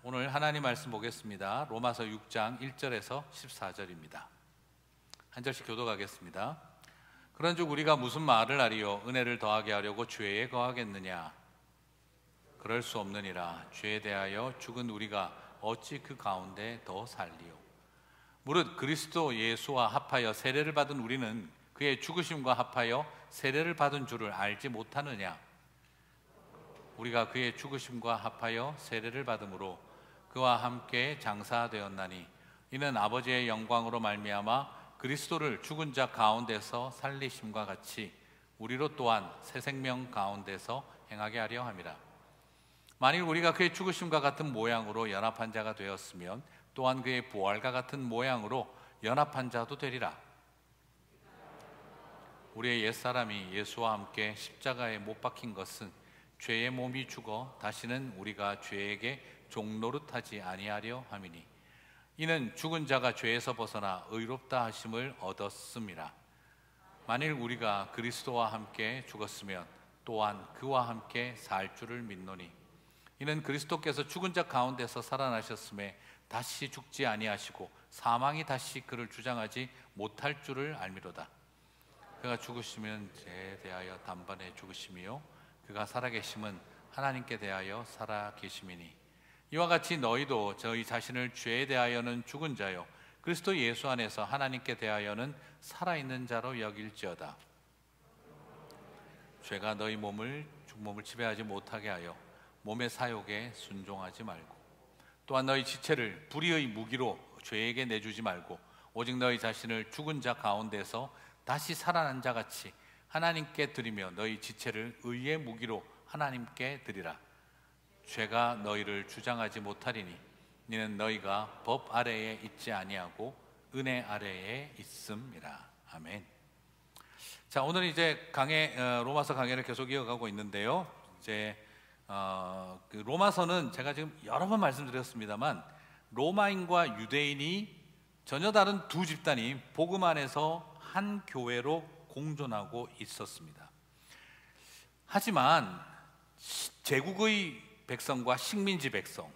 오늘 하나님 말씀 보겠습니다. 로마서 6장 1절에서 14절입니다. 한 절씩 교독하겠습니다. 그런즉 우리가 무슨 말을 하리요? 은혜를 더하게 하려고 죄에 거하겠느냐? 그럴 수 없느니라. 죄에 대하여 죽은 우리가 어찌 그 가운데 더 살리요? 무릇 그리스도 예수와 합하여 세례를 받은 우리는 그의 죽으심과 합하여 세례를 받은 줄을 알지 못하느냐? 우리가 그의 죽으심과 합하여 세례를 받음으로 그와 함께 장사되었나니 이는 아버지의 영광으로 말미암아 그리스도를 죽은 자 가운데서 살리심과 같이 우리로 또한 새 생명 가운데서 행하게 하려 함이라. 만일 우리가 그의 죽으심과 같은 모양으로 연합한 자가 되었으면 또한 그의 부활과 같은 모양으로 연합한 자도 되리라. 우리의 옛사람이 예수와 함께 십자가에 못 박힌 것은 죄의 몸이 죽어 다시는 우리가 죄에게 종노릇하지 아니하려 함이니 이는 죽은 자가 죄에서 벗어나 의롭다 하심을 얻었음이라. 만일 우리가 그리스도와 함께 죽었으면 또한 그와 함께 살 줄을 믿노니 이는 그리스도께서 죽은 자 가운데서 살아나셨음에 다시 죽지 아니하시고 사망이 다시 그를 주장하지 못할 줄을 알미로다. 그가 죽으시면 죄에 대하여 단번에 죽으심이요 그가 살아계심은 하나님께 대하여 살아계심이니 이와 같이 너희도 저희 자신을 죄에 대하여는 죽은 자요 그리스도 예수 안에서 하나님께 대하여는 살아있는 자로 여길지어다. 죄가 너희 몸을 지배하지 못하게 하여 몸의 사욕에 순종하지 말고 또한 너희 지체를 불의의 무기로 죄에게 내주지 말고 오직 너희 자신을 죽은 자 가운데서 다시 살아난 자같이 하나님께 드리며 너희 지체를 의의 무기로 하나님께 드리라. 죄가 너희를 주장하지 못하리니 이는 너희가 법 아래에 있지 아니하고 은혜 아래에 있음이라. 아멘. 자, 오늘 이제 로마서 강해를 계속 이어가고 있는데요. 이제 그 로마서는 제가 지금 여러 번 말씀드렸습니다만 로마인과 유대인이 전혀 다른 두 집단이 복음 안에서 한 교회로 공존하고 있었습니다. 하지만 제국의 백성과 식민지 백성,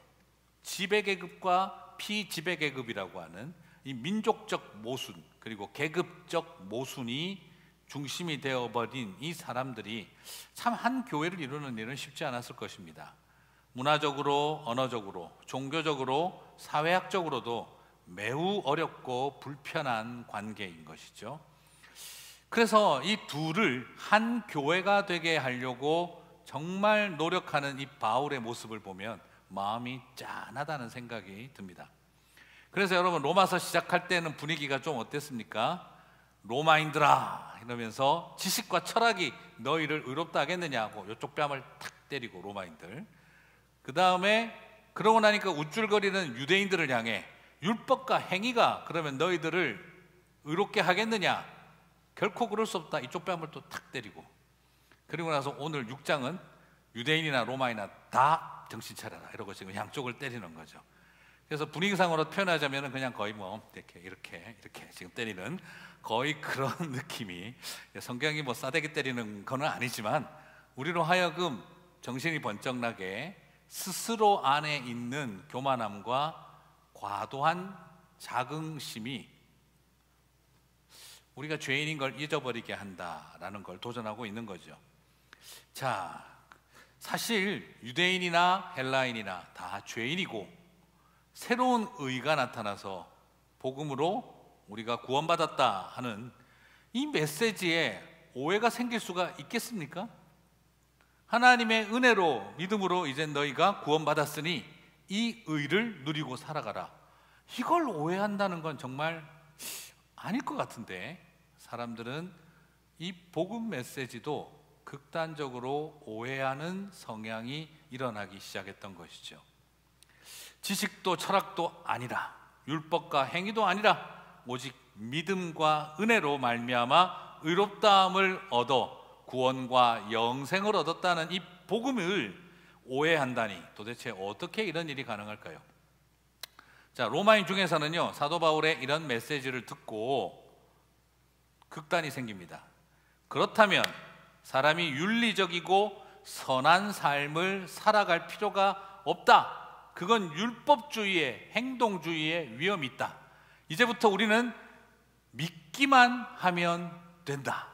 지배계급과 피지배계급이라고 하는 이 민족적 모순 그리고 계급적 모순이 중심이 되어버린 이 사람들이 참 한 교회를 이루는 일은 쉽지 않았을 것입니다. 문화적으로, 언어적으로, 종교적으로, 사회학적으로도 매우 어렵고 불편한 관계인 것이죠. 그래서 이 둘을 한 교회가 되게 하려고 정말 노력하는 이 바울의 모습을 보면 마음이 짠하다는 생각이 듭니다. 그래서 여러분 로마서 시작할 때는 분위기가 좀 어땠습니까? 로마인들아 이러면서 지식과 철학이 너희를 의롭다 하겠느냐고 이쪽 뺨을 탁 때리고 로마인들, 그 다음에 그러고 나니까 우쭐거리는 유대인들을 향해 율법과 행위가 그러면 너희들을 의롭게 하겠느냐? 결코 그럴 수 없다. 이쪽 뺨을 또 탁 때리고, 그리고 나서 오늘 6장은 유대인이나 로마이나 다 정신 차려라 이러고 지금 양쪽을 때리는 거죠. 그래서 분위기상으로 표현하자면 그냥 거의 뭐 이렇게 지금 때리는 거의 그런 느낌이, 성경이 뭐 싸대기 때리는 건 아니지만 우리로 하여금 정신이 번쩍 나게 스스로 안에 있는 교만함과 과도한 자긍심이 우리가 죄인인 걸 잊어버리게 한다라는 걸 도전하고 있는 거죠. 자, 사실 유대인이나 헬라인이나 다 죄인이고 새로운 의가 나타나서 복음으로 우리가 구원받았다 하는 이 메시지에 오해가 생길 수가 있겠습니까? 하나님의 은혜로 믿음으로 이제 너희가 구원받았으니 이 의를 누리고 살아가라, 이걸 오해한다는 건 정말 아닐 것 같은데, 사람들은 이 복음 메시지도 극단적으로 오해하는 성향이 일어나기 시작했던 것이죠. 지식도 철학도 아니라, 율법과 행위도 아니라 오직 믿음과 은혜로 말미암아 의롭다함을 얻어 구원과 영생을 얻었다는 이 복음을 오해한다니 도대체 어떻게 이런 일이 가능할까요? 자, 로마인 중에서는요, 사도 바울의 이런 메시지를 듣고 극단이 생깁니다. 그렇다면 사람이 윤리적이고 선한 삶을 살아갈 필요가 없다, 그건 율법주의의 행동주의의 위험이 있다. 이제부터 우리는 믿기만 하면 된다.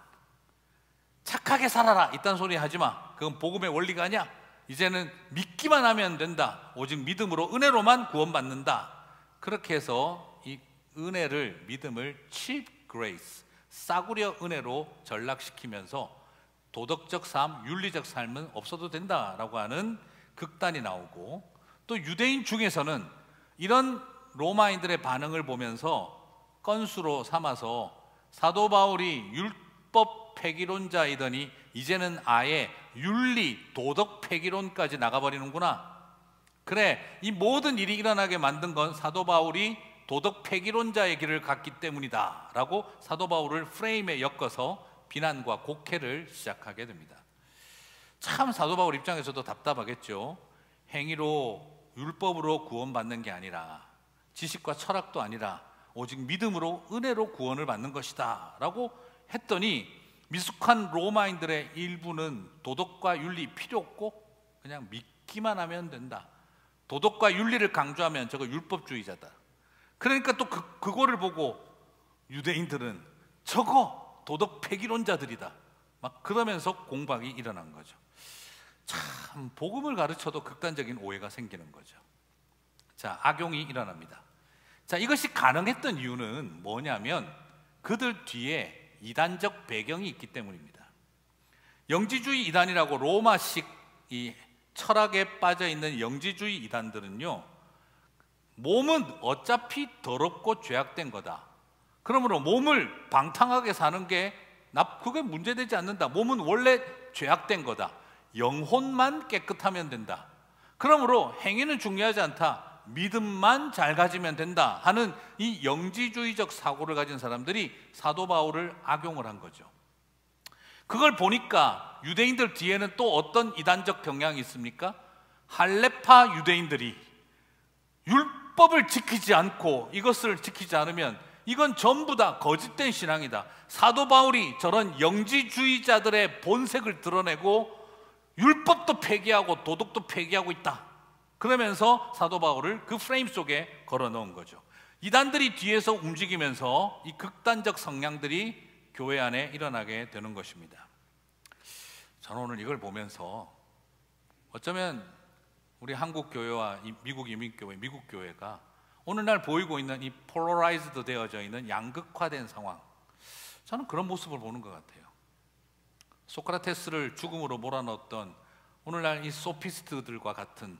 착하게 살아라 이딴 소리 하지 마. 그건 복음의 원리가 아니야. 이제는 믿기만 하면 된다. 오직 믿음으로 은혜로만 구원받는다. 그렇게 해서 이 은혜를, 믿음을 cheap grace, 싸구려 은혜로 전락시키면서 도덕적 삶, 윤리적 삶은 없어도 된다라고 하는 극단이 나오고, 또 유대인 중에서는 이런 로마인들의 반응을 보면서 건수로 삼아서 사도 바울이 율법 폐기론자이더니 이제는 아예 윤리, 도덕 폐기론까지 나가버리는구나. 그래, 이 모든 일이 일어나게 만든 건 사도 바울이 도덕 폐기론자의 길을 갔기 때문이다 라고 사도 바울을 프레임에 엮어서 비난과 곡해를 시작하게 됩니다. 참 사도 바울 입장에서도 답답하겠죠. 행위로, 율법으로 구원받는 게 아니라, 지식과 철학도 아니라 오직 믿음으로 은혜로 구원을 받는 것이다 라고 했더니, 미숙한 로마인들의 일부는 도덕과 윤리 필요 없고 그냥 믿기만 하면 된다. 도덕과 윤리를 강조하면 저거 율법주의자다. 그러니까 또 그거를 보고 유대인들은 저거 도덕 폐기론자들이다. 막 그러면서 공방이 일어난 거죠. 참, 복음을 가르쳐도 극단적인 오해가 생기는 거죠. 자, 악용이 일어납니다. 자, 이것이 가능했던 이유는 뭐냐면 그들 뒤에 이단적 배경이 있기 때문입니다. 영지주의 이단이라고 로마식 이 철학에 빠져 있는 영지주의 이단들은요, 몸은 어차피 더럽고 죄악된 거다. 그러므로 몸을 방탕하게 사는 게 그게 문제되지 않는다. 몸은 원래 죄악된 거다. 영혼만 깨끗하면 된다. 그러므로 행위는 중요하지 않다. 믿음만 잘 가지면 된다 하는 이 영지주의적 사고를 가진 사람들이 사도 바울을 악용을 한 거죠. 그걸 보니까 유대인들 뒤에는 또 어떤 이단적 경향이 있습니까? 할레파 유대인들이 율법을 지키지 않고 이것을 지키지 않으면 이건 전부 다 거짓된 신앙이다. 사도 바울이 저런 영지주의자들의 본색을 드러내고 율법도 폐기하고 도덕도 폐기하고 있다. 그러면서 사도 바울을 그 프레임 속에 걸어 넣은 거죠. 이단들이 뒤에서 움직이면서 이 극단적 성향들이 교회 안에 일어나게 되는 것입니다. 저는 오늘 이걸 보면서 어쩌면 우리 한국 교회와 미국 이민교회, 미국 교회가 오늘날 보이고 있는 이 폴러라이즈드 되어져 있는 양극화된 상황, 저는 그런 모습을 보는 것 같아요. 소크라테스를 죽음으로 몰아넣었던 오늘날 이 소피스트들과 같은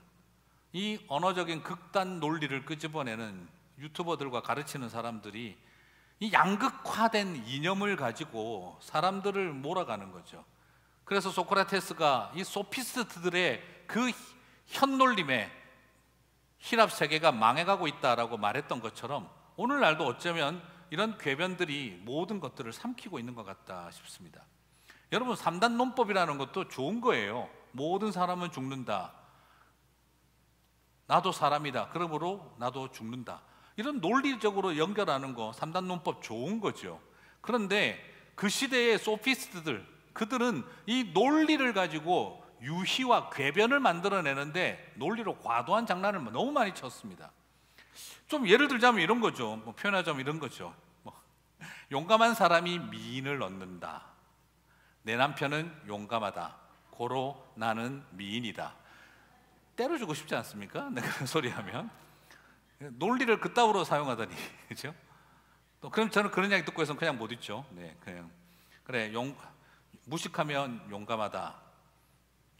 이 언어적인 극단 논리를 끄집어내는 유튜버들과 가르치는 사람들이 이 양극화된 이념을 가지고 사람들을 몰아가는 거죠. 그래서 소크라테스가 이 소피스트들의 그 현놀림에 힐합 세계가 망해가고 있다라고 말했던 것처럼 오늘날도 어쩌면 이런 궤변들이 모든 것들을 삼키고 있는 것 같다 싶습니다. 여러분, 3단 논법이라는 것도 좋은 거예요. 모든 사람은 죽는다. 나도 사람이다. 그러므로 나도 죽는다. 이런 논리적으로 연결하는 거 3단 논법 좋은 거죠. 그런데 그 시대의 소피스트들, 그들은 이 논리를 가지고 유희와 궤변을 만들어내는데 논리로 과도한 장난을 너무 많이 쳤습니다. 좀 예를 들자면 이런 거죠. 표현하자면 이런 거죠. 용감한 사람이 미인을 얻는다. 내 남편은 용감하다. 고로 나는 미인이다. 때려주고 싶지 않습니까? 그런 소리 하면 논리를 그따위로 사용하다니, 그렇죠? 또 그럼 저는 그런 이야기 듣고 해서 그냥 못 있죠. 네, 그냥 그래, 무식하면 용감하다.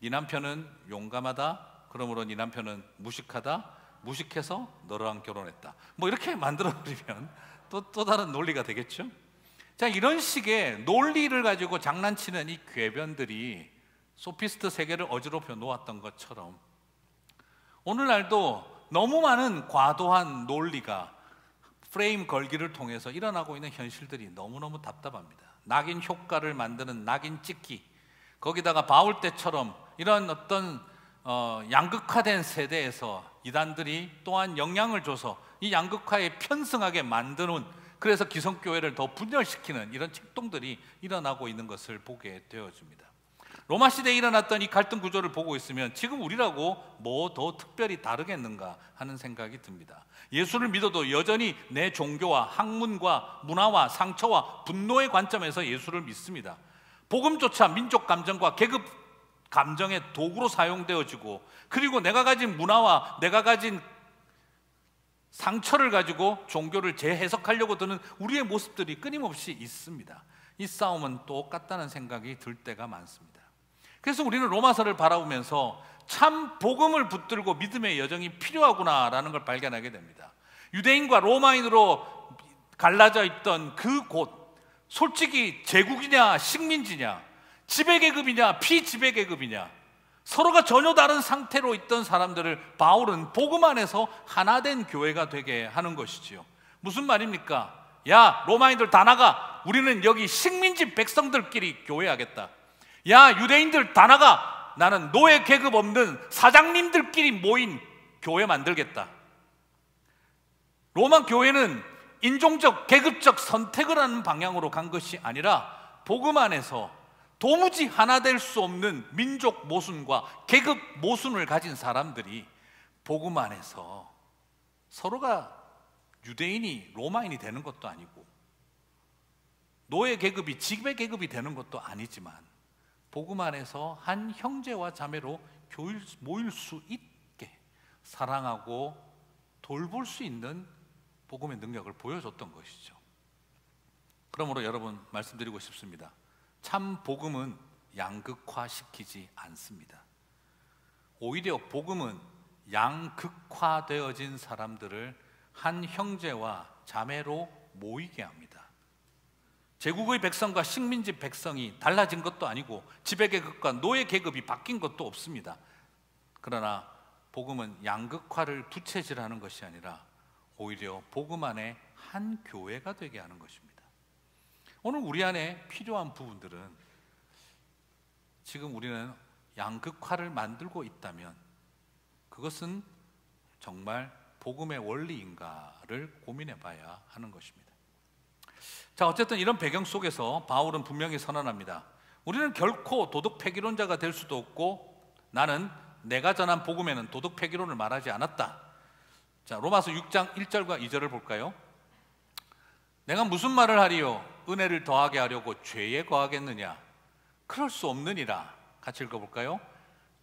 네 남편은 용감하다. 그러므로 네 남편은 무식하다. 무식해서 너랑 결혼했다. 뭐 이렇게 만들어버리면 또 다른 논리가 되겠죠. 자, 이런 식의 논리를 가지고 장난치는 이 궤변들이 소피스트 세계를 어지럽혀 놓았던 것처럼 오늘날도 너무 많은 과도한 논리가 프레임 걸기를 통해서 일어나고 있는 현실들이 너무너무 답답합니다. 낙인 효과를 만드는 낙인 찍기, 거기다가 바울 때처럼 이런 어떤 양극화된 세대에서 이단들이 또한 영향을 줘서 이 양극화에 편승하게 만드는, 그래서 기성교회를 더 분열시키는 이런 책동들이 일어나고 있는 것을 보게 되어집니다. 로마 시대에 일어났던 이 갈등 구조를 보고 있으면 지금 우리라고 뭐 더 특별히 다르겠는가 하는 생각이 듭니다. 예수를 믿어도 여전히 내 종교와 학문과 문화와 상처와 분노의 관점에서 예수를 믿습니다. 복음조차 민족 감정과 계급 감정의 도구로 사용되어지고, 그리고 내가 가진 문화와 내가 가진 상처를 가지고 종교를 재해석하려고 드는 우리의 모습들이 끊임없이 있습니다. 이 싸움은 똑같다는 생각이 들 때가 많습니다. 그래서 우리는 로마서를 바라보면서 참 복음을 붙들고 믿음의 여정이 필요하구나라는 걸 발견하게 됩니다. 유대인과 로마인으로 갈라져 있던 그 곳, 솔직히 제국이냐 식민지냐, 지배계급이냐 피지배계급이냐, 서로가 전혀 다른 상태로 있던 사람들을 바울은 복음 안에서 하나된 교회가 되게 하는 것이지요. 무슨 말입니까? 야, 로마인들 다 나가. 우리는 여기 식민지 백성들끼리 교회하겠다. 야, 유대인들 다 나가. 나는 노예 계급 없는 사장님들끼리 모인 교회 만들겠다. 로마 교회는 인종적, 계급적 선택을 하는 방향으로 간 것이 아니라 복음 안에서 도무지 하나 될 수 없는 민족 모순과 계급 모순을 가진 사람들이 복음 안에서 서로가 유대인이 로마인이 되는 것도 아니고 노예 계급이 지배 계급이 되는 것도 아니지만 복음 안에서 한 형제와 자매로 모일 수 있게 사랑하고 돌볼 수 있는 복음의 능력을 보여줬던 것이죠. 그러므로 여러분 말씀드리고 싶습니다. 참 복음은 양극화시키지 않습니다. 오히려 복음은 양극화되어진 사람들을 한 형제와 자매로 모이게 합니다. 제국의 백성과 식민지 백성이 달라진 것도 아니고 지배계급과 노예계급이 바뀐 것도 없습니다. 그러나 복음은 양극화를 부채질하는 것이 아니라 오히려 복음 안에 한 교회가 되게 하는 것입니다. 오늘 우리 안에 필요한 부분들은 지금 우리는 양극화를 만들고 있다면 그것은 정말 복음의 원리인가를 고민해 봐야 하는 것입니다. 자, 어쨌든 이런 배경 속에서 바울은 분명히 선언합니다. 우리는 결코 도덕 폐기론자가 될 수도 없고 나는 내가 전한 복음에는 도덕 폐기론을 말하지 않았다. 자, 로마서 6장 1절과 2절을 볼까요? 내가 무슨 말을 하리요? 은혜를 더하게 하려고 죄에 거하겠느냐? 그럴 수 없느니라. 같이 읽어볼까요?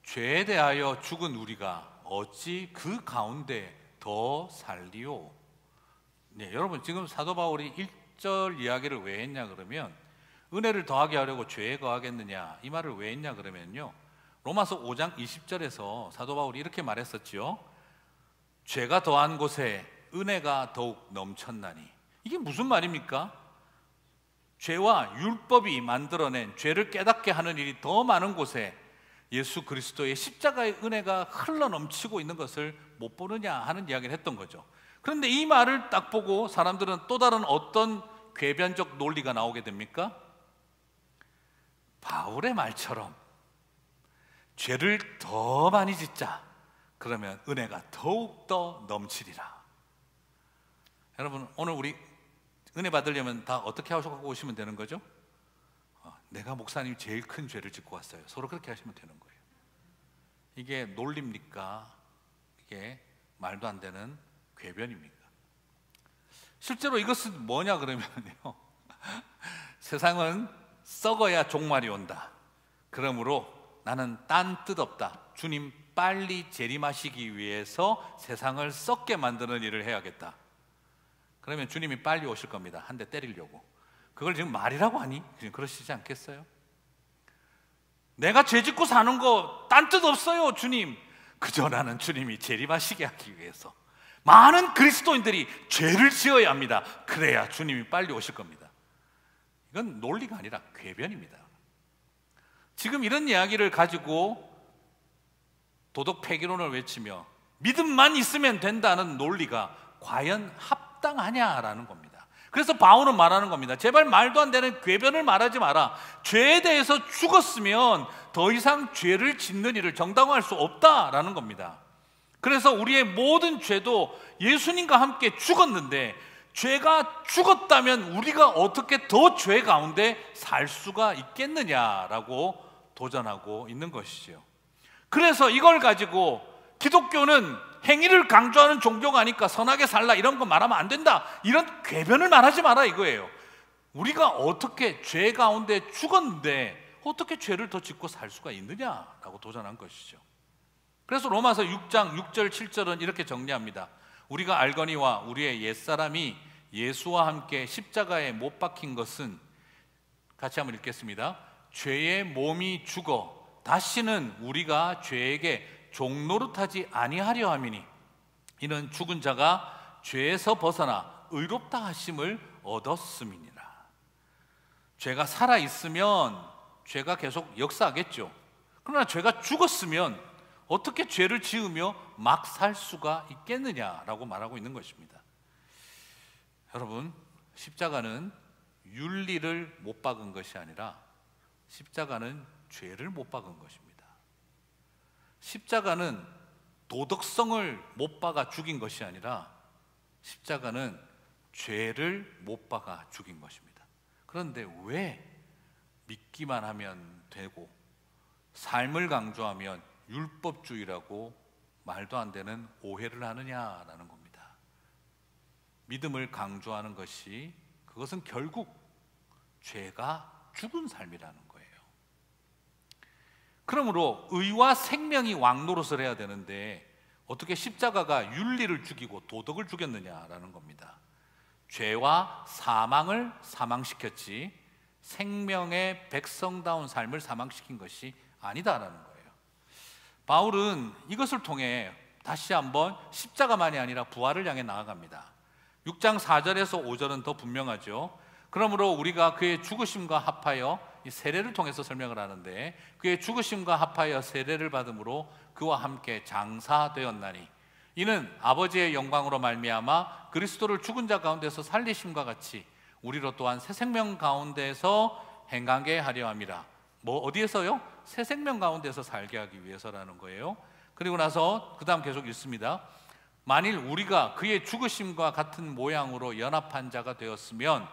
죄에 대하여 죽은 우리가 어찌 그 가운데 더 살리요? 네, 여러분 지금 사도 바울이 1절 이야기를 왜 했냐 그러면 은혜를 더하게 하려고 죄에 거하겠느냐 이 말을 왜 했냐 그러면요, 로마서 5장 20절에서 사도 바울이 이렇게 말했었죠. 죄가 더한 곳에 은혜가 더욱 넘쳤나니. 이게 무슨 말입니까? 죄와 율법이 만들어낸 죄를 깨닫게 하는 일이 더 많은 곳에 예수 그리스도의 십자가의 은혜가 흘러넘치고 있는 것을 못 보느냐 하는 이야기를 했던 거죠. 그런데 이 말을 딱 보고 사람들은 또 다른 어떤 궤변적 논리가 나오게 됩니까? 바울의 말처럼 죄를 더 많이 짓자. 그러면 은혜가 더욱더 넘치리라. 여러분 오늘 우리 은혜 받으려면 다 어떻게 하시고 오시면 되는 거죠? 내가 목사님이 제일 큰 죄를 짓고 왔어요. 서로 그렇게 하시면 되는 거예요. 이게 논리입니까? 이게 말도 안 되는 궤변입니까? 실제로 이것은 뭐냐 그러면요, 세상은 썩어야 종말이 온다. 그러므로 나는 딴 뜻 없다. 주님 빨리 재림하시기 위해서 세상을 썩게 만드는 일을 해야겠다. 그러면 주님이 빨리 오실 겁니다. 한 대 때리려고. 그걸 지금 말이라고 하니? 그러시지 않겠어요? 내가 죄 짓고 사는 거 딴 뜻 없어요 주님. 그저 나는 주님이 재림하시게 하기 위해서 많은 그리스도인들이 죄를 지어야 합니다. 그래야 주님이 빨리 오실 겁니다. 이건 논리가 아니라 궤변입니다. 지금 이런 이야기를 가지고 도덕 폐기론을 외치며 믿음만 있으면 된다는 논리가 과연 합당하냐라는 겁니다. 그래서 바울은 말하는 겁니다. 제발 말도 안 되는 궤변을 말하지 마라. 죄에 대해서 죽었으면 더 이상 죄를 짓는 일을 정당화할 수 없다라는 겁니다. 그래서 우리의 모든 죄도 예수님과 함께 죽었는데 죄가 죽었다면 우리가 어떻게 더 죄 가운데 살 수가 있겠느냐라고 도전하고 있는 것이지요. 그래서 이걸 가지고 기독교는 행위를 강조하는 종교가 아니까 선하게 살라 이런 거 말하면 안 된다, 이런 궤변을 말하지 마라 이거예요. 우리가 어떻게 죄 가운데 죽었는데 어떻게 죄를 더 짓고 살 수가 있느냐라고 도전한 것이죠. 그래서 로마서 6장 6절 7절은 이렇게 정리합니다. 우리가 알거니와 우리의 옛사람이 예수와 함께 십자가에 못 박힌 것은, 같이 한번 읽겠습니다. 죄의 몸이 죽어 다시는 우리가 죄에게 종노릇하지 아니하려 함이니 이는 죽은 자가 죄에서 벗어나 의롭다 하심을 얻었음이니라. 죄가 살아있으면 죄가 계속 역사하겠죠. 그러나 죄가 죽었으면 어떻게 죄를 지으며 막 살 수가 있겠느냐라고 말하고 있는 것입니다. 여러분, 십자가는 윤리를 못 박은 것이 아니라 십자가는 죄를 못 박은 것입니다. 십자가는 도덕성을 못 박아 죽인 것이 아니라 십자가는 죄를 못 박아 죽인 것입니다. 그런데 왜 믿기만 하면 되고 삶을 강조하면 율법주의라고 말도 안 되는 오해를 하느냐라는 겁니다. 믿음을 강조하는 것이, 그것은 결국 죄가 죽은 삶이라는 거예요. 그러므로 의와 생명이 왕노릇을 해야 되는데 어떻게 십자가가 윤리를 죽이고 도덕을 죽였느냐라는 겁니다. 죄와 사망을 사망시켰지 생명의 백성다운 삶을 사망시킨 것이 아니다라는 거예요. 바울은 이것을 통해 다시 한번 십자가만이 아니라 부활을 향해 나아갑니다. 6장 4절에서 5절은 더 분명하죠. 그러므로 우리가 그의 죽으심과 합하여, 이 세례를 통해서 설명을 하는데, 그의 죽으심과 합하여 세례를 받음으로 그와 함께 장사되었나니 이는 아버지의 영광으로 말미암아 그리스도를 죽은 자 가운데서 살리심과 같이 우리로 또한 새 생명 가운데서 행하게 하려 함이라. 뭐 어디에서요? 새 생명 가운데서 살게 하기 위해서라는 거예요. 그리고 나서 그 다음 계속 읽습니다. 만일 우리가 그의 죽으심과 같은 모양으로 연합한 자가 되었으면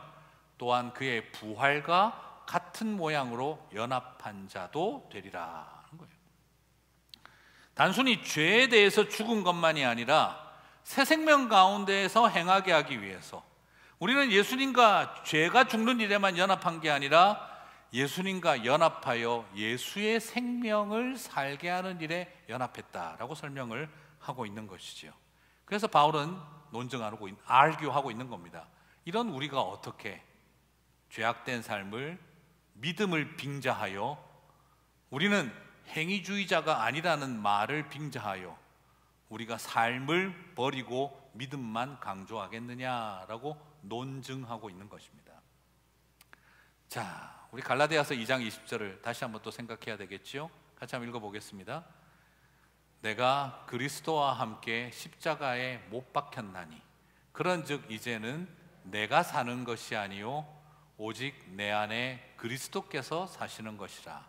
또한 그의 부활과 같은 모양으로 연합한 자도 되리라 하는 거예요. 단순히 죄에 대해서 죽은 것만이 아니라 새 생명 가운데에서 행하게 하기 위해서, 우리는 예수님과 죄가 죽는 일에만 연합한 게 아니라 예수님과 연합하여 예수의 생명을 살게 하는 일에 연합했다라고 설명을 하고 있는 것이죠. 그래서 바울은 논증하고 알교하고 있는 겁니다. 이런 우리가 어떻게 죄악된 삶을 믿음을 빙자하여, 우리는 행위주의자가 아니라는 말을 빙자하여 우리가 삶을 버리고 믿음만 강조하겠느냐라고 논증하고 있는 것입니다. 자, 우리 갈라디아서 2장 20절을 다시 한번 또 생각해야 되겠지요? 같이 한번 읽어보겠습니다. 내가 그리스도와 함께 십자가에 못 박혔나니 그런즉 이제는 내가 사는 것이 아니요 오직 내 안에 그리스도께서 사시는 것이라.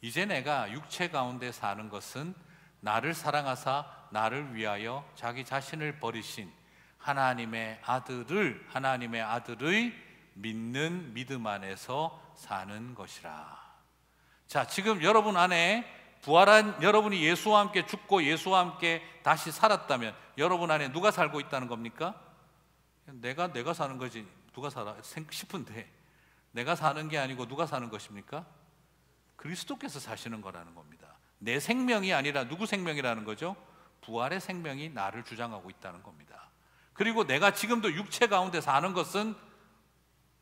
이제 내가 육체 가운데 사는 것은 나를 사랑하사 나를 위하여 자기 자신을 버리신 하나님의 아들의 믿는 믿음 안에서 사는 것이라. 자, 지금 여러분 안에 부활한 여러분이 예수와 함께 죽고 예수와 함께 다시 살았다면 여러분 안에 누가 살고 있다는 겁니까? 내가 사는 거지 누가 살아 싶은데, 내가 사는 게 아니고 누가 사는 것입니까? 그리스도께서 사시는 거라는 겁니다. 내 생명이 아니라 누구 생명이라는 거죠? 부활의 생명이 나를 주장하고 있다는 겁니다. 그리고 내가 지금도 육체 가운데 사는 것은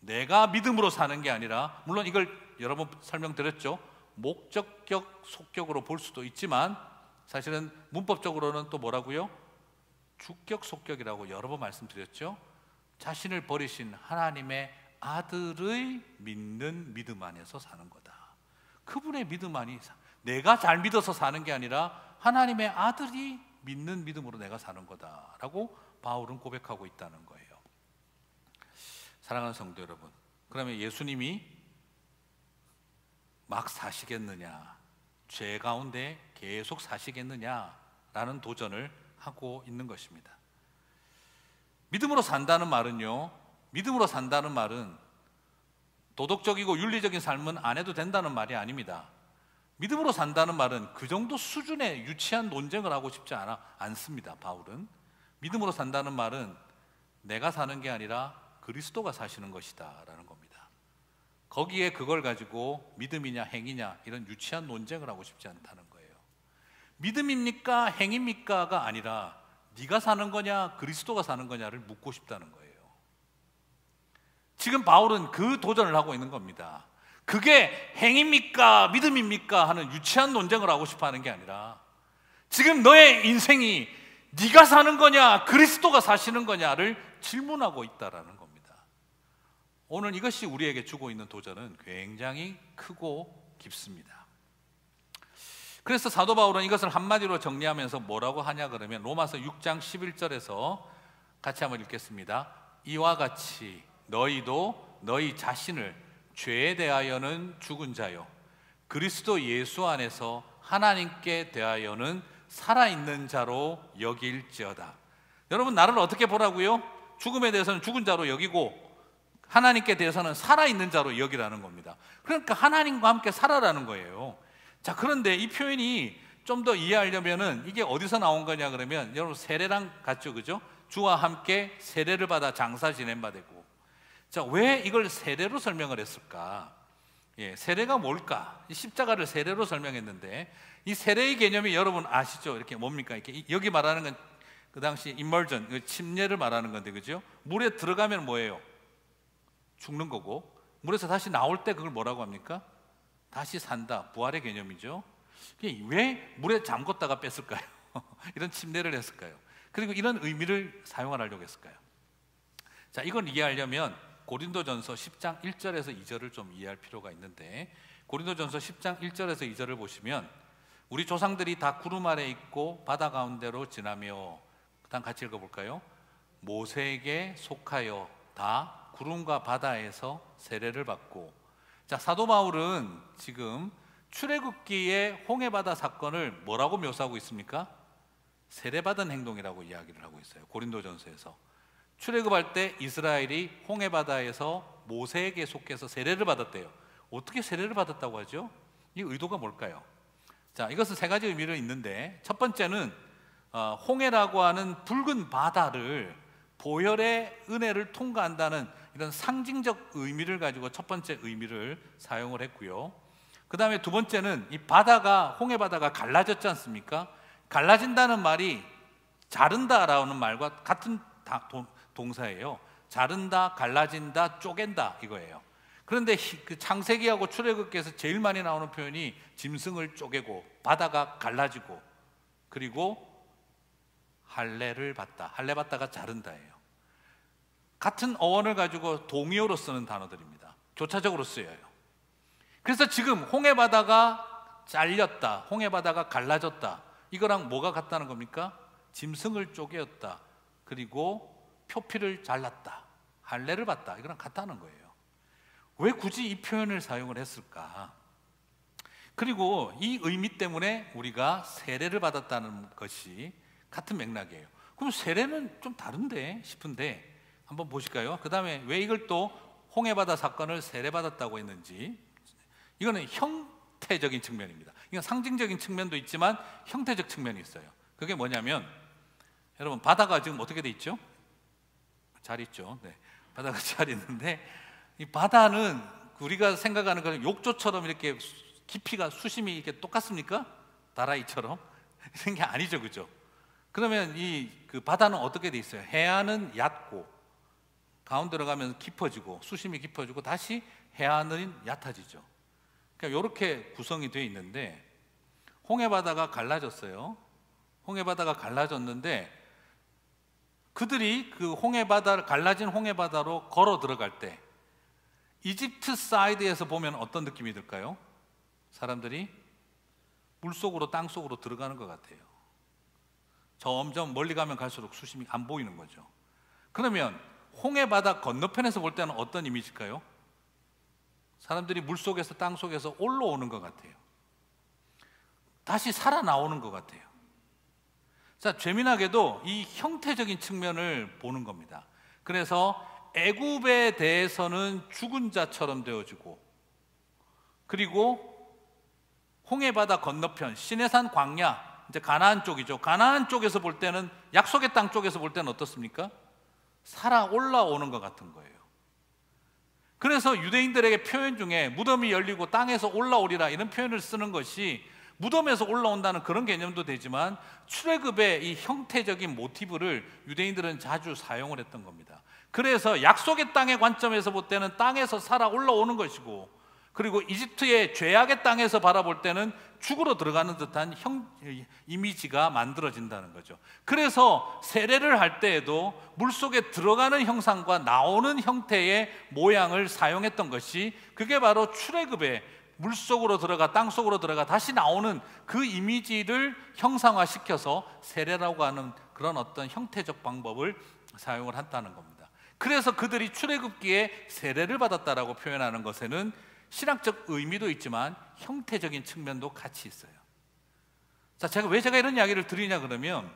내가 믿음으로 사는 게 아니라, 물론 이걸 여러 번 설명드렸죠. 목적격, 속격으로 볼 수도 있지만 사실은 문법적으로는 또 뭐라고요? 주격, 속격이라고 여러 번 말씀드렸죠. 자신을 버리신 하나님의 아들의 믿는 믿음 안에서 사는 거다. 그분의 믿음 안이, 내가 잘 믿어서 사는 게 아니라 하나님의 아들이 믿는 믿음으로 내가 사는 거다라고 바울은 고백하고 있다는 거예요. 사랑하는 성도 여러분, 그러면 예수님이 막 사시겠느냐, 죄 가운데 계속 사시겠느냐라는 도전을 하고 있는 것입니다. 믿음으로 산다는 말은요, 믿음으로 산다는 말은 도덕적이고 윤리적인 삶은 안 해도 된다는 말이 아닙니다. 믿음으로 산다는 말은 그 정도 수준의 유치한 논쟁을 하고 싶지 않습니다. 바울은 믿음으로 산다는 말은 내가 사는 게 아니라 그리스도가 사시는 것이다 라는 겁니다. 거기에 그걸 가지고 믿음이냐 행위냐 이런 유치한 논쟁을 하고 싶지 않다는 거예요. 믿음입니까 행위입니까가 아니라 네가 사는 거냐 그리스도가 사는 거냐를 묻고 싶다는 거예요. 지금 바울은 그 도전을 하고 있는 겁니다. 그게 행위입니까 믿음입니까 하는 유치한 논쟁을 하고 싶어 하는 게 아니라 지금 너의 인생이 네가 사는 거냐 그리스도가 사시는 거냐를 질문하고 있다라는 겁니다. 오늘 이것이 우리에게 주고 있는 도전은 굉장히 크고 깊습니다. 그래서 사도 바울은 이것을 한마디로 정리하면서 뭐라고 하냐 그러면 로마서 6장 11절에서 같이 한번 읽겠습니다. 이와 같이 너희도 너희 자신을 죄에 대하여는 죽은 자요 그리스도 예수 안에서 하나님께 대하여는 살아있는 자로 여길지어다. 여러분 나를 어떻게 보라고요? 죽음에 대해서는 죽은 자로 여기고 하나님께 대해서는 살아있는 자로 여기라는 겁니다. 그러니까 하나님과 함께 살아라는 거예요. 자, 그런데 이 표현이 좀 더 이해하려면은 이게 어디서 나온 거냐 그러면 여러분 세례랑 같죠, 그죠? 주와 함께 세례를 받아 장사 지낸 바 되고. 자, 왜 이걸 세례로 설명을 했을까? 예, 세례가 뭘까? 십자가를 세례로 설명했는데 이 세례의 개념이 여러분 아시죠? 이렇게 뭡니까? 이렇게 여기 말하는 건 그 당시 임멀전, 침례를 말하는 건데, 그죠? 물에 들어가면 뭐예요? 죽는 거고, 물에서 다시 나올 때 그걸 뭐라고 합니까? 다시 산다, 부활의 개념이죠. 왜 물에 잠궜다가 뺐을까요? 이런 침례를 했을까요? 그리고 이런 의미를 사용하려고 했을까요? 자, 이걸 이해하려면 고린도전서 10장 1절에서 2절을 좀 이해할 필요가 있는데, 고린도전서 10장 1절에서 2절을 보시면 우리 조상들이 다 구름 아래 있고 바다 가운데로 지나며, 그다음 같이 읽어볼까요? 모세에게 속하여 다 구름과 바다에서 세례를 받고. 자, 사도 바울은 지금 출애굽기의 홍해바다 사건을 뭐라고 묘사하고 있습니까? 세례받은 행동이라고 이야기를 하고 있어요. 고린도전서에서 출애굽할 때 이스라엘이 홍해바다에서 모세에게 속해서 세례를 받았대요. 어떻게 세례를 받았다고 하죠? 이 의도가 뭘까요? 자, 이것은 세 가지 의미가 있는데, 첫 번째는 홍해라고 하는 붉은 바다를 보혈의 은혜를 통과한다는 이런 상징적 의미를 가지고 첫 번째 의미를 사용을 했고요. 그 다음에 두 번째는 이 바다가, 홍해바다가 갈라졌지 않습니까? 갈라진다는 말이 자른다라는 말과 같은 동사예요. 자른다, 갈라진다, 쪼갠다 이거예요. 그런데 그 창세기하고 출애굽기에서 제일 많이 나오는 표현이 짐승을 쪼개고 바다가 갈라지고 그리고 할례를 받다, 할례 받다가 자른다예요. 같은 어원을 가지고 동의어로 쓰는 단어들입니다. 교차적으로 쓰여요. 그래서 지금 홍해바다가 잘렸다, 홍해바다가 갈라졌다, 이거랑 뭐가 같다는 겁니까? 짐승을 쪼개었다, 그리고 표피를 잘랐다, 할례를 받다, 이거랑 같다는 거예요. 왜 굳이 이 표현을 사용을 했을까? 그리고 이 의미 때문에 우리가 세례를 받았다는 것이 같은 맥락이에요. 그럼 세례는 좀 다른데 싶은데 한번 보실까요? 그 다음에 왜 이걸 또 홍해바다 사건을 세례받았다고 했는지. 이거는 형태적인 측면입니다. 이건 상징적인 측면도 있지만 형태적 측면이 있어요. 그게 뭐냐면, 여러분 바다가 지금 어떻게 돼 있죠? 잘 있죠. 네, 바다가 잘 있는데, 이 바다는 우리가 생각하는 그런 욕조처럼 이렇게 깊이가 수심이 이렇게 똑같습니까? 다라이처럼 이런 게 아니죠, 그죠? 그러면 그 바다는 어떻게 돼 있어요? 해안은 얕고 가운데로 가면 깊어지고 수심이 깊어지고 다시 해안은 얕아지죠. 그러니까 이렇게 구성이 되어 있는데, 홍해바다가 갈라졌어요. 홍해바다가 갈라졌는데 그들이 그 갈라진 홍해바다로 걸어 들어갈 때 이집트 사이드에서 보면 어떤 느낌이 들까요? 사람들이 물속으로, 땅속으로 들어가는 것 같아요. 점점 멀리 가면 갈수록 수심이 안 보이는 거죠. 그러면 홍해바다 건너편에서 볼 때는 어떤 이미지일까요? 사람들이 물속에서, 땅속에서 올라오는 것 같아요. 다시 살아나오는 것 같아요. 자, 재미나게도 이 형태적인 측면을 보는 겁니다. 그래서 애굽에 대해서는 죽은 자처럼 되어지고, 그리고 홍해 바다 건너편 시내산 광야, 이제 가나안 쪽이죠. 가나안 쪽에서 볼 때는, 약속의 땅 쪽에서 볼 때는 어떻습니까? 살아 올라오는 것 같은 거예요. 그래서 유대인들에게 표현 중에 무덤이 열리고 땅에서 올라오리라 이런 표현을 쓰는 것이 무덤에서 올라온다는 그런 개념도 되지만 출애굽의 이 형태적인 모티브를 유대인들은 자주 사용을 했던 겁니다. 그래서 약속의 땅의 관점에서 볼 때는 땅에서 살아 올라오는 것이고, 그리고 이집트의 죄악의 땅에서 바라볼 때는 죽으러 들어가는 듯한 이미지가 만들어진다는 거죠. 그래서 세례를 할 때에도 물속에 들어가는 형상과 나오는 형태의 모양을 사용했던 것이, 그게 바로 출애굽의 물속으로 들어가 땅속으로 들어가 다시 나오는 그 이미지를 형상화시켜서 세례라고 하는 그런 어떤 형태적 방법을 사용을 한다는 겁니다. 그래서 그들이 출애굽기에 세례를 받았다라고 표현하는 것에는 신학적 의미도 있지만 형태적인 측면도 같이 있어요. 자, 제가 이런 이야기를 드리냐 그러면,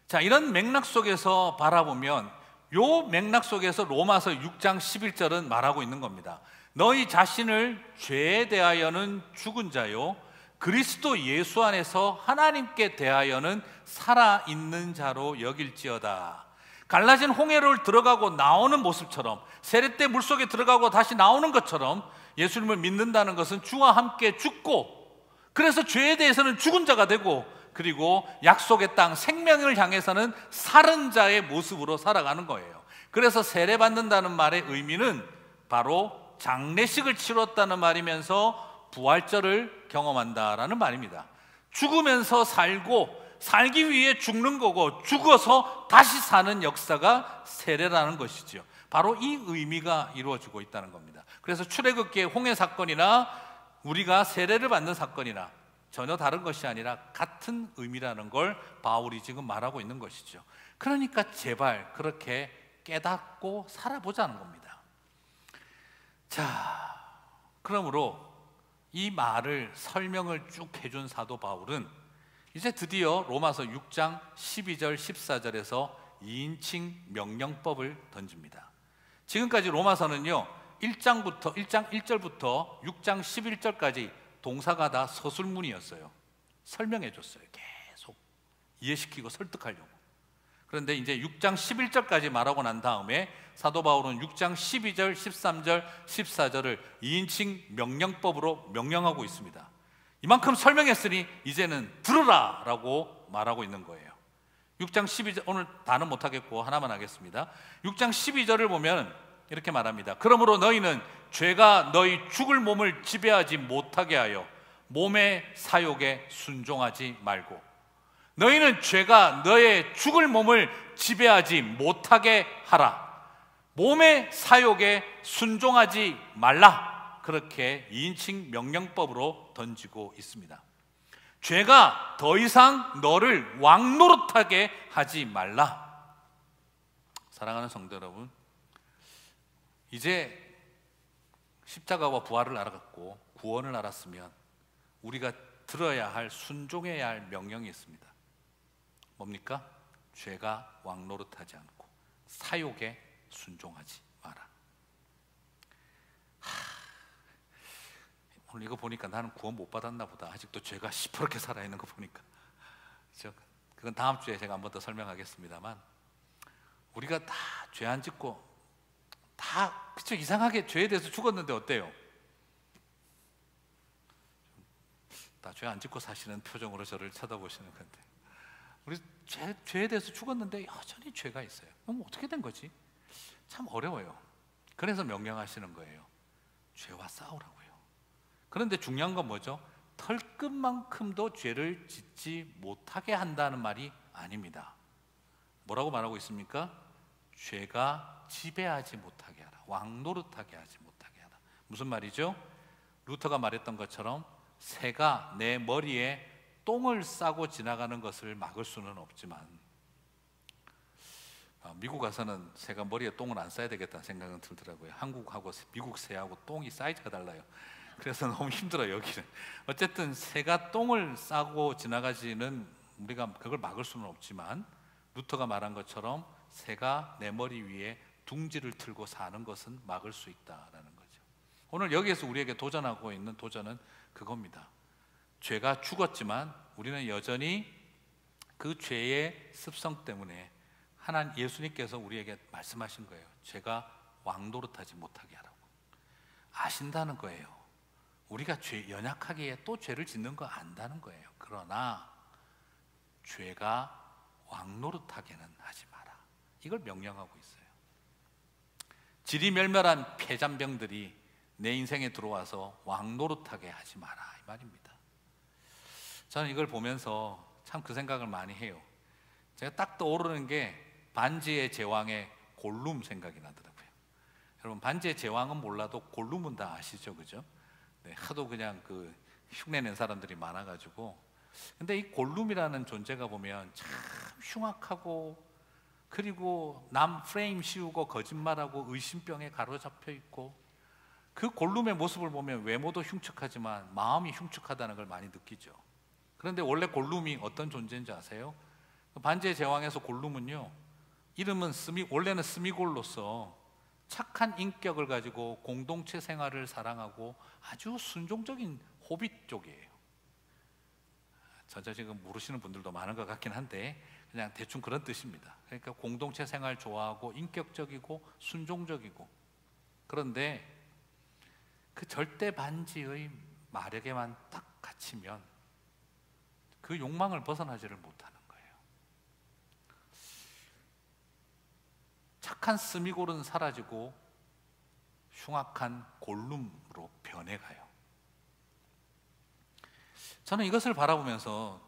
자, 이런 맥락 속에서 바라보면 요 맥락 속에서 로마서 6장 11절은 말하고 있는 겁니다. 너희 자신을 죄에 대하여는 죽은 자요 그리스도 예수 안에서 하나님께 대하여는 살아있는 자로 여길지어다. 갈라진 홍해를 들어가고 나오는 모습처럼, 세례 때 물속에 들어가고 다시 나오는 것처럼 예수님을 믿는다는 것은 주와 함께 죽고, 그래서 죄에 대해서는 죽은 자가 되고, 그리고 약속의 땅 생명을 향해서는 살은 자의 모습으로 살아가는 거예요. 그래서 세례 받는다는 말의 의미는 바로 장례식을 치렀다는 말이면서 부활절을 경험한다라는 말입니다. 죽으면서 살기 위해 죽는 거고, 죽어서 다시 사는 역사가 세례라는 것이죠. 바로 이 의미가 이루어지고 있다는 겁니다. 그래서 출애굽기의 홍해 사건이나 우리가 세례를 받는 사건이나 전혀 다른 것이 아니라 같은 의미라는 걸 바울이 지금 말하고 있는 것이죠. 그러니까 제발 그렇게 깨닫고 살아보자는 겁니다. 자, 그러므로 이 말을 설명을 쭉 해준 사도 바울은 이제 드디어 로마서 6장 12절 14절에서 2인칭 명령법을 던집니다. 지금까지 로마서는요 1장 1절부터 6장 11절까지 동사가 다 서술문이었어요. 설명해 줬어요. 계속 이해시키고 설득하려고. 그런데 이제 6장 11절까지 말하고 난 다음에 사도 바울은 6장 12절, 13절, 14절을 2인칭 명령법으로 명령하고 있습니다. 이만큼 설명했으니 이제는 들으라 라고 말하고 있는 거예요. 6장 12절, 오늘 다는 못하겠고 하나만 하겠습니다. 6장 12절을 보면 이렇게 말합니다. 그러므로 너희는 죄가 너희 죽을 몸을 지배하지 못하게 하여 몸의 사욕에 순종하지 말고, 너희는 죄가 너의 죽을 몸을 지배하지 못하게 하라. 몸의 사욕에 순종하지 말라. 그렇게 2인칭 명령법으로 던지고 있습니다. 죄가 더 이상 너를 왕노릇하게 하지 말라. 사랑하는 성도 여러분, 이제 십자가와 부활을 알아갔고 구원을 알았으면 우리가 들어야 할, 순종해야 할 명령이 있습니다. 뭡니까? 죄가 왕노릇하지 않고 사욕에 순종하지 마라. 오늘 이거 보니까 나는 구원 못 받았나 보다. 아직도 죄가 시퍼렇게 살아있는 거 보니까. 그건 다음 주에 제가 한 번 더 설명하겠습니다만, 우리가 다 죄 안 짓고 다 그쵸, 이상하게 죄에 대해서 죽었는데 어때요? 다 죄 안 짓고 사시는 표정으로 저를 쳐다보시는 건데, 우리 죄에 대해서 죽었는데 여전히 죄가 있어요. 그럼 어떻게 된 거지? 참 어려워요. 그래서 명령하시는 거예요. 죄와 싸우라고요. 그런데 중요한 건 뭐죠? 털끝만큼도 죄를 짓지 못하게 한다는 말이 아닙니다. 뭐라고 말하고 있습니까? 죄가 지배하지 못하게 하라. 왕노릇하게 하지 못하게 하라. 무슨 말이죠? 루터가 말했던 것처럼 새가 내 머리에 똥을 싸고 지나가는 것을 막을 수는 없지만, 미국 가서는 새가 머리에 똥을 안 싸야 되겠다는 생각은 들더라고요. 한국하고 미국 새하고 똥이 사이즈가 달라요. 그래서 너무 힘들어요, 여기는. 어쨌든 새가 똥을 싸고 지나가지는 우리가 그걸 막을 수는 없지만, 루터가 말한 것처럼 새가 내 머리 위에 둥지를 틀고 사는 것은 막을 수 있다라는 거죠. 오늘 여기에서 우리에게 도전하고 있는 도전은 그겁니다. 죄가 죽었지만 우리는 여전히 그 죄의 습성 때문에 하나님 예수님께서 우리에게 말씀하신 거예요. 죄가 왕노릇하지 못하게 하라고. 아신다는 거예요. 우리가 연약하기에 또 죄를 짓는 거 안다는 거예요. 그러나 죄가 왕노릇하게는 하지 마라. 이걸 명령하고 있어요. 지리멸멸한 폐잔병들이 내 인생에 들어와서 왕노릇하게 하지 마라, 이 말입니다. 저는 이걸 보면서 참 그 생각을 많이 해요. 제가 딱 떠오르는 게 반지의 제왕의 골룸 생각이 나더라고요. 여러분, 반지의 제왕은 몰라도 골룸은 다 아시죠, 그죠? 네, 하도 그냥 그 흉내낸 사람들이 많아가지고. 근데 이 골룸이라는 존재가 보면 참 흉악하고, 그리고 남 프레임 씌우고 거짓말하고 의심병에 가로잡혀 있고, 그 골룸의 모습을 보면 외모도 흉측하지만 마음이 흉측하다는 걸 많이 느끼죠. 그런데 원래 골룸이 어떤 존재인지 아세요? 반지의 제왕에서 골룸은요, 이름은 원래는 스미골로서 착한 인격을 가지고 공동체 생활을 사랑하고 아주 순종적인 호빗 쪽이에요. 전혀 지금 모르시는 분들도 많은 것 같긴 한데 그냥 대충 그런 뜻입니다. 그러니까 공동체 생활 좋아하고 인격적이고 순종적이고, 그런데 그 절대 반지의 마력에만 딱 갇히면 그 욕망을 벗어나지를 못하는 거예요. 착한 스미골은 사라지고 흉악한 골룸으로 변해가요. 저는 이것을 바라보면서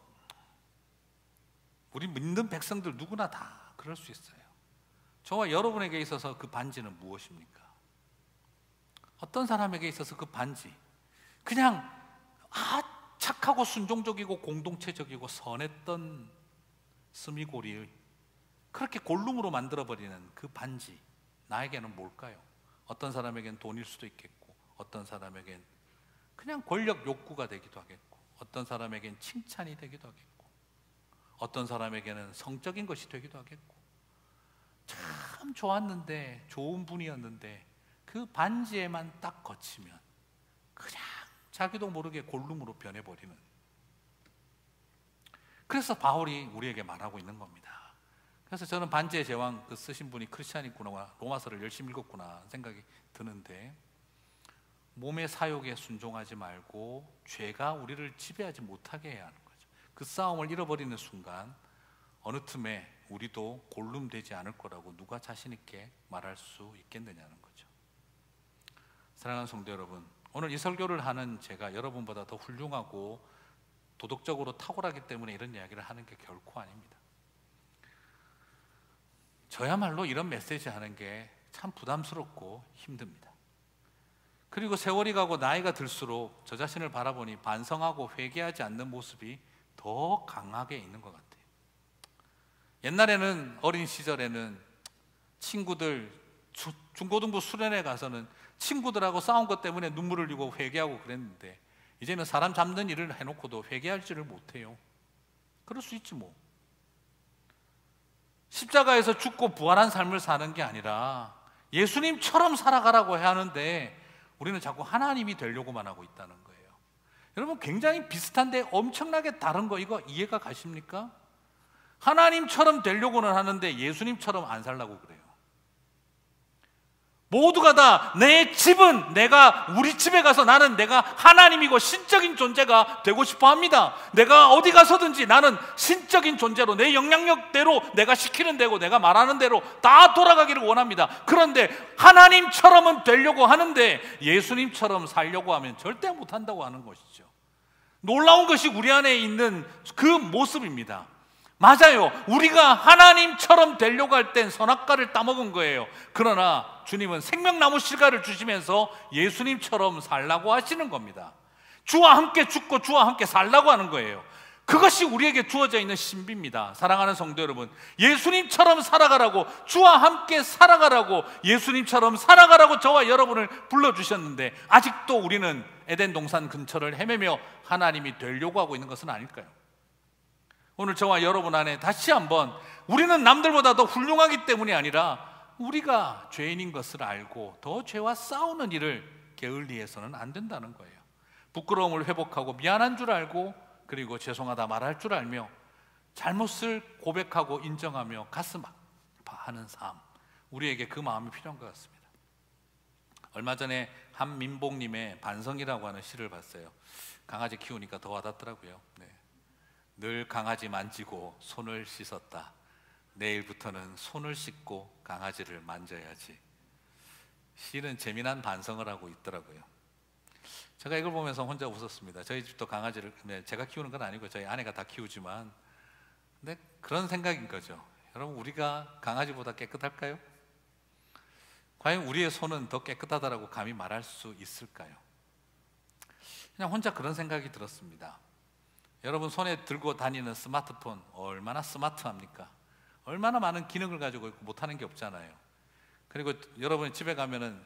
우리 믿는 백성들 누구나 다 그럴 수 있어요. 저와 여러분에게 있어서 그 반지는 무엇입니까? 어떤 사람에게 있어서 그 반지, 그냥 착하고 순종적이고 공동체적이고 선했던 스미골이 그렇게 골룸으로 만들어버리는 그 반지, 나에게는 뭘까요? 어떤 사람에겐 돈일 수도 있겠고, 어떤 사람에겐 그냥 권력 욕구가 되기도 하겠고, 어떤 사람에겐 칭찬이 되기도 하겠고, 어떤 사람에게는 성적인 것이 되기도 하겠고, 참 좋았는데, 좋은 분이었는데 그 반지에만 딱 거치면 그냥 자기도 모르게 골룸으로 변해버리는. 그래서 바울이 우리에게 말하고 있는 겁니다. 그래서 저는 반지의 제왕 그 쓰신 분이 크리스찬이구나, 로마서를 열심히 읽었구나 생각이 드는데, 몸의 사욕에 순종하지 말고 죄가 우리를 지배하지 못하게 해야 하는 거죠. 그 싸움을 잃어버리는 순간 어느 틈에 우리도 골룸 되지 않을 거라고 누가 자신 있게 말할 수 있겠느냐는 거죠. 사랑하는 성도 여러분, 오늘 이 설교를 하는 제가 여러분보다 더 훌륭하고 도덕적으로 탁월하기 때문에 이런 이야기를 하는 게 결코 아닙니다. 저야말로 이런 메시지 하는 게 참 부담스럽고 힘듭니다. 그리고 세월이 가고 나이가 들수록 저 자신을 바라보니 반성하고 회개하지 않는 모습이 더 강하게 있는 것 같아요. 옛날에는, 어린 시절에는 친구들, 중고등부 수련회 가서는 친구들하고 싸운 것 때문에 눈물을 흘리고 회개하고 그랬는데, 이제는 사람 잡는 일을 해놓고도 회개할지를 못해요. 그럴 수 있지 뭐. 십자가에서 죽고 부활한 삶을 사는 게 아니라 예수님처럼 살아가라고 해야 하는데 우리는 자꾸 하나님이 되려고만 하고 있다는 거예요. 여러분, 굉장히 비슷한데 엄청나게 다른 거, 이거 이해가 가십니까? 하나님처럼 되려고는 하는데 예수님처럼 안 살라고 그래요. 모두가 다 내 집은 우리 집에 가서 나는 내가 하나님이고 신적인 존재가 되고 싶어 합니다. 내가 어디 가서든지 나는 신적인 존재로 내 영향력대로 내가 시키는 대로, 내가 말하는 대로 다 돌아가기를 원합니다. 그런데 하나님처럼은 되려고 하는데 예수님처럼 살려고 하면 절대 못한다고 하는 것이죠. 놀라운 것이 우리 안에 있는 그 모습입니다. 맞아요. 우리가 하나님처럼 되려고 할 땐 선악과를 따먹은 거예요. 그러나 주님은 생명나무 실과를 주시면서 예수님처럼 살라고 하시는 겁니다. 주와 함께 죽고 주와 함께 살라고 하는 거예요. 그것이 우리에게 주어져 있는 신비입니다. 사랑하는 성도 여러분, 예수님처럼 살아가라고, 주와 함께 살아가라고, 예수님처럼 살아가라고 저와 여러분을 불러주셨는데 아직도 우리는 에덴 동산 근처를 헤매며 하나님이 되려고 하고 있는 것은 아닐까요? 오늘 저와 여러분 안에 다시 한번, 우리는 남들보다 더 훌륭하기 때문이 아니라 우리가 죄인인 것을 알고 더 죄와 싸우는 일을 게을리해서는 안 된다는 거예요. 부끄러움을 회복하고 미안한 줄 알고 그리고 죄송하다 말할 줄 알며 잘못을 고백하고 인정하며 가슴 아파하는 삶, 우리에게 그 마음이 필요한 것 같습니다. 얼마 전에 한민복님의 반성이라고 하는 시를 봤어요. 강아지 키우니까 더 와닿더라고요. 네. 늘 강아지 만지고 손을 씻었다. 내일부터는 손을 씻고 강아지를 만져야지. 시는 재미난 반성을 하고 있더라고요. 제가 이걸 보면서 혼자 웃었습니다. 저희 집도 강아지를, 제가 키우는 건 아니고 저희 아내가 다 키우지만, 근데 그런 생각인 거죠. 여러분, 우리가 강아지보다 깨끗할까요? 과연 우리의 손은 더 깨끗하다라고 감히 말할 수 있을까요? 그냥 혼자 그런 생각이 들었습니다. 여러분, 손에 들고 다니는 스마트폰 얼마나 스마트합니까? 얼마나 많은 기능을 가지고 있고 못하는 게 없잖아요. 그리고 여러분이 집에 가면은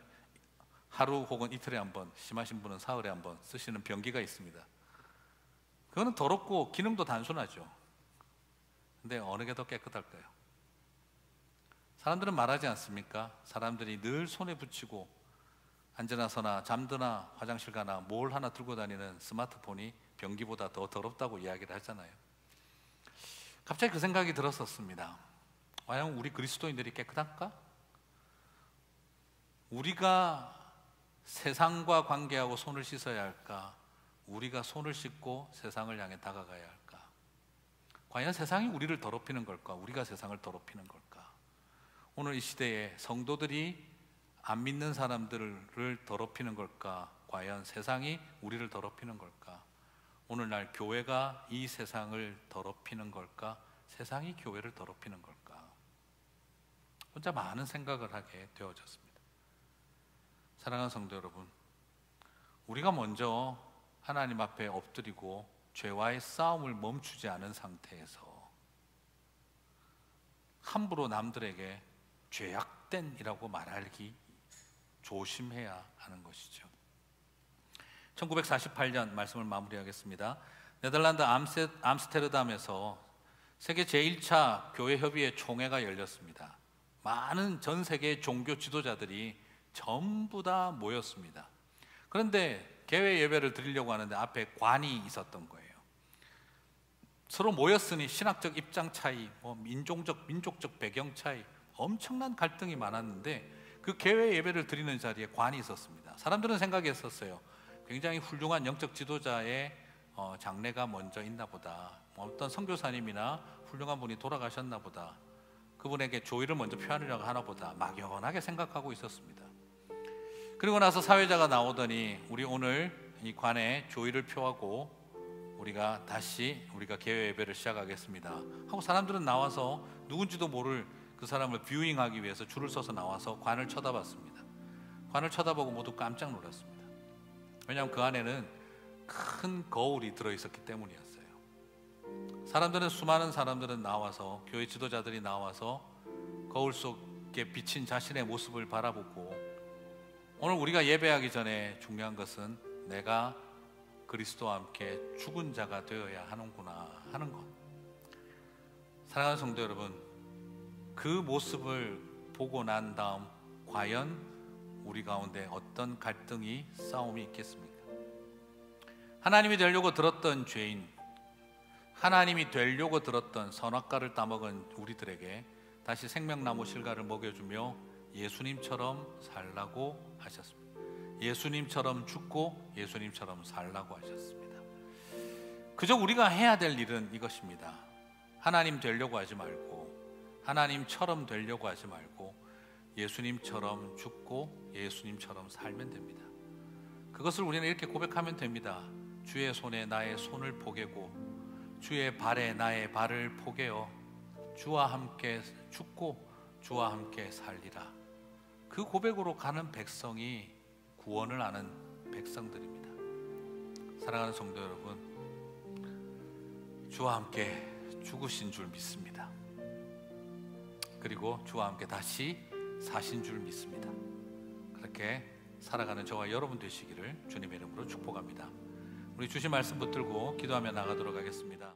하루 혹은 이틀에 한 번, 심하신 분은 사흘에 한 번 쓰시는 변기가 있습니다. 그거는 더럽고 기능도 단순하죠. 근데 어느 게 더 깨끗할까요? 사람들은 말하지 않습니까? 사람들이 늘 손에 붙이고 앉으나 서나 잠드나 화장실 가나 뭘 하나 들고 다니는 스마트폰이 변기보다 더 더럽다고 이야기를 하잖아요. 갑자기 그 생각이 들었었습니다. 과연 우리 그리스도인들이 깨끗할까? 우리가 세상과 관계하고 손을 씻어야 할까? 우리가 손을 씻고 세상을 향해 다가가야 할까? 과연 세상이 우리를 더럽히는 걸까? 우리가 세상을 더럽히는 걸까? 오늘 이 시대에 성도들이 안 믿는 사람들을 더럽히는 걸까? 과연 세상이 우리를 더럽히는 걸까? 오늘날 교회가 이 세상을 더럽히는 걸까? 세상이 교회를 더럽히는 걸까? 혼자 많은 생각을 하게 되어졌습니다. 사랑하는 성도 여러분, 우리가 먼저 하나님 앞에 엎드리고 죄와의 싸움을 멈추지 않은 상태에서 함부로 남들에게 죄악된이라고 말하기 조심해야 하는 것이죠. 1948년 말씀을 마무리하겠습니다. 네덜란드 암스테르담에서 세계 제1차 교회협의회 총회가 열렸습니다. 많은 전 세계 종교 지도자들이 전부 다 모였습니다. 그런데 개회 예배를 드리려고 하는데 앞에 관이 있었던 거예요. 서로 모였으니 신학적 입장 차이, 민족적 배경 차이, 엄청난 갈등이 많았는데 그 개회 예배를 드리는 자리에 관이 있었습니다. 사람들은 생각했었어요. 굉장히 훌륭한 영적 지도자의 장례가 먼저 있나 보다. 어떤 선교사님이나 훌륭한 분이 돌아가셨나 보다. 그분에게 조의를 먼저 표하려고 하나 보다. 막연하게 생각하고 있었습니다. 그리고 나서 사회자가 나오더니 우리 오늘 이 관에 조의를 표하고 우리가 개회 예배를 시작하겠습니다 하고 사람들은 나와서 누군지도 모를 그 사람을 뷰잉하기 위해서 줄을 서서 나와서 관을 쳐다봤습니다. 관을 쳐다보고 모두 깜짝 놀랐습니다. 왜냐하면 그 안에는 큰 거울이 들어있었기 때문이었어요. 수많은 사람들은 나와서, 교회 지도자들이 나와서 거울 속에 비친 자신의 모습을 바라보고, 오늘 우리가 예배하기 전에 중요한 것은 내가 그리스도와 함께 죽은 자가 되어야 하는구나 하는 것. 사랑하는 성도 여러분, 그 모습을 보고 난 다음 과연 우리 가운데 어떤 갈등이, 싸움이 있겠습니까? 하나님이 되려고 들었던 죄인, 하나님이 되려고 들었던 선악과를 따먹은 우리들에게 다시 생명나무 실과를 먹여주며 예수님처럼 살라고 하셨습니다. 예수님처럼 죽고 예수님처럼 살라고 하셨습니다. 그저 우리가 해야 될 일은 이것입니다. 하나님 되려고 하지 말고, 하나님처럼 되려고 하지 말고 예수님처럼 죽고 예수님처럼 살면 됩니다. 그것을 우리는 이렇게 고백하면 됩니다. 주의 손에 나의 손을 포개고 주의 발에 나의 발을 포개어 주와 함께 죽고 주와 함께 살리라. 그 고백으로 가는 백성이 구원을 아는 백성들입니다. 사랑하는 성도 여러분, 주와 함께 죽으신 줄 믿습니다. 그리고 주와 함께 다시 사신 줄 믿습니다. 그렇게 살아가는 저와 여러분 되시기를 주님의 이름으로 축복합니다. 우리 주신 말씀 붙들고 기도하며 나가도록 하겠습니다.